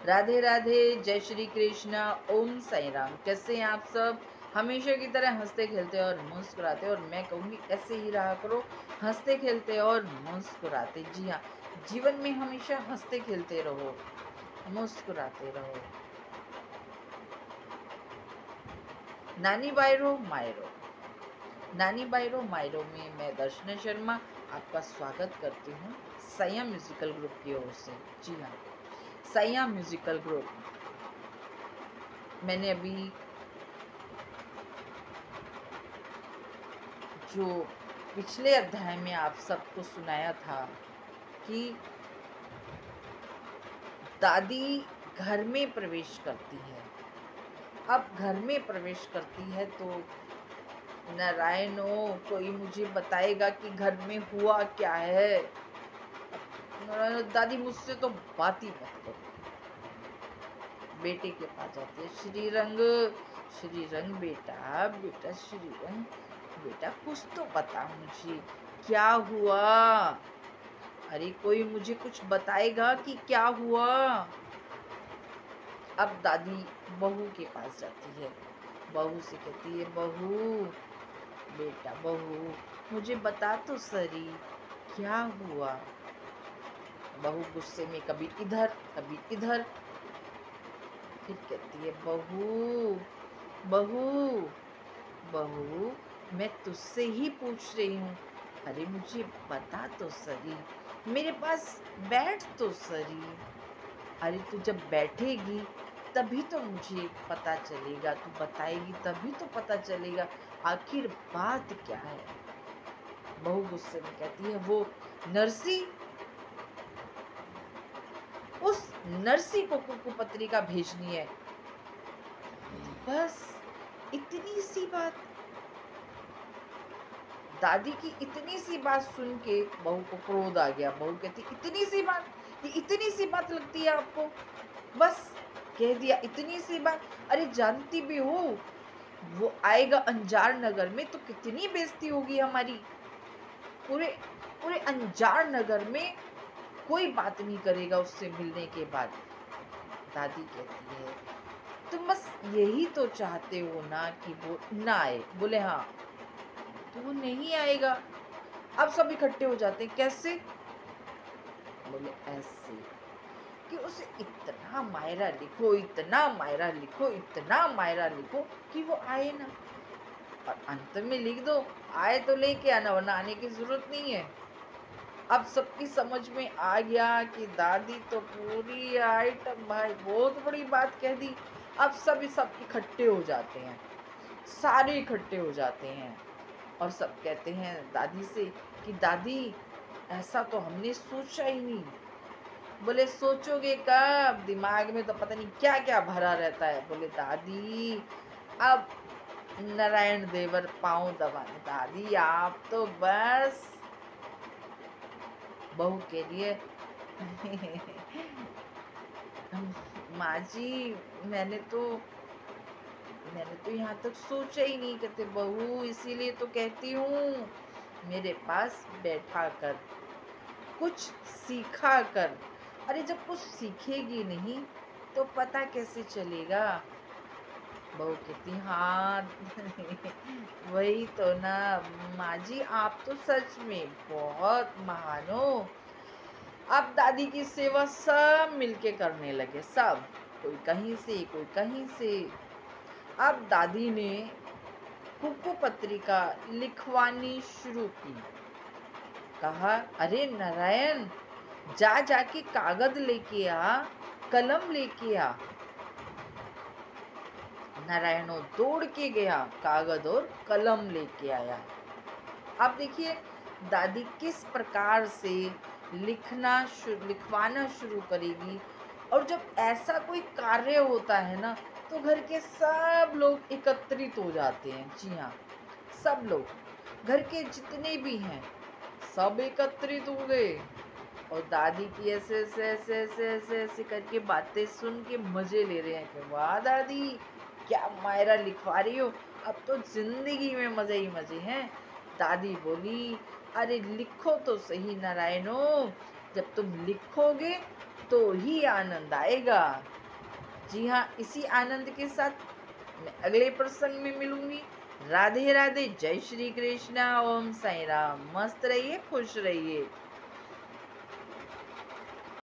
राधे राधे, जय श्री कृष्णा, ओम साई राम। कैसे हैं आप सब? हमेशा की तरह हंसते खेलते और मुस्कुराते, और मैं कहूँगी ऐसे ही रहा करो, हंसते खेलते और मुस्कुराते। जी हाँ, जीवन में हमेशा हंसते खेलते रहो, मुस्कुराते रहो। नानी बायरो मायरो, नानी बायरो मायरो में मैं दर्शना शर्मा आपका स्वागत करती हूँ सैया म्यूजिकल ग्रुप की ओर से। जी हाँ, सैया म्यूजिकल ग्रुप। मैंने अभी जो पिछले अध्याय में आप सबको सुनाया था कि दादी घर में प्रवेश करती है। अब घर में प्रवेश करती है तो नारायणो, कोई मुझे बताएगा कि घर में हुआ क्या है? नारायण, दादी मुझसे तो बात ही मत करो। बेटे के पास जाती है। श्री रंग बेटा, बेटा श्री रंग, बेटा कुछ तो बता मुझे, क्या हुआ? अरे कोई मुझे कुछ बताएगा कि क्या हुआ? अब दादी बहू के पास जाती है। बहू से कहती है, बहू बेटा, बहू मुझे बता तो सही, क्या हुआ? बहू गुस्से में कभी इधर कभी इधर, फिर कहती है, बहू बहू बहू मैं तुझसे ही पूछ रही हूँ, अरे मुझे बता तो सही, मेरे पास बैठ तो सही। अरे तू जब बैठेगी तभी तो मुझे पता चलेगा, तू बताएगी तभी तो पता चलेगा आखिर बात क्या है। बहू गुस्से में कहती है, वो नरसी, उस नरसी को कुकुपत्रिका भेजनी है। बस इतनी सी बात। दादी की इतनी सी बात सुन के बहू को क्रोध आ गया। बहू कहती, इतनी सी बात, ये इतनी सी बात लगती है आपको? बस कह दिया इतनी सी बात। अरे जानती भी हो वो आएगा अंजार नगर में तो कितनी बेइज्जती होगी हमारी। पूरे पूरे अंजार नगर में कोई बात नहीं करेगा उससे मिलने के बाद। दादी कहती है, तुम बस यही तो चाहते हो ना कि वो ना आए? बोले हाँ। तो वो नहीं आएगा। अब सब इकट्ठे हो जाते हैं। कैसे? बोले ऐसे कि उसे इतना मायरा लिखो, इतना मायरा लिखो, इतना मायरा लिखो कि वो आए ना। और अंत में लिख दो, आए तो लेके आना, वरना आने की जरूरत नहीं है। अब सबकी समझ में आ गया कि दादी तो पूरी आइटम भाई बहुत बड़ी बात कह दी। अब सब इकट्ठे हो जाते हैं, सारे इकट्ठे हो जाते हैं और सब कहते हैं दादी से कि दादी ऐसा तो हमने सोचा ही नहीं। बोले सोचोगे कब, दिमाग में तो पता नहीं क्या क्या भरा रहता है। बोले दादी अब नारायण देवर पाँव दबाने, दादी आप तो बस। बहू के लिए माँ जी मैंने तो यहाँ तक सोचा ही नहीं। कहते बहू इसीलिए तो कहती हूँ मेरे पास बैठा कर, कुछ सीखा कर। अरे जब कुछ सीखेगी नहीं तो पता कैसे चलेगा? बहू कहती हाँ वही तो ना माँ जी, आप तो सच में बहुत महान हो। अब दादी की सेवा सब मिलके करने लगे, सब, कोई कहीं से कोई कहीं से। अब दादी ने कुकू पत्रिका लिखवानी शुरू की। कहा, अरे नारायण जा जाके कागज लेके आ, कलम लेके आ। नारायणो दौड़ के गया, कागज और कलम लेके आया। अब देखिए दादी किस प्रकार से लिखवाना शुरू करेगी। और जब ऐसा कोई कार्य होता है ना तो घर के सब लोग एकत्रित हो जाते हैं। जी हाँ, सब लोग, घर के जितने भी हैं सब एकत्रित हो गए और दादी की ऐसे ऐसे ऐसे ऐसे ऐसे ऐसे करके बातें सुन के मजे ले रहे हैं कि वाह दादी क्या मायरा लिखवा रही हो, अब तो जिंदगी में मजे ही मजे हैं। दादी बोली, अरे लिखो तो सही नारायणो, जब तुम लिखोगे तो ही आनंद आएगा। जी हाँ, इसी आनंद के साथ मैं अगले प्रसंग में मिलूंगी। राधे राधे, जय श्री कृष्णा, ओम साई राम। मस्त रहिए, खुश रहिए।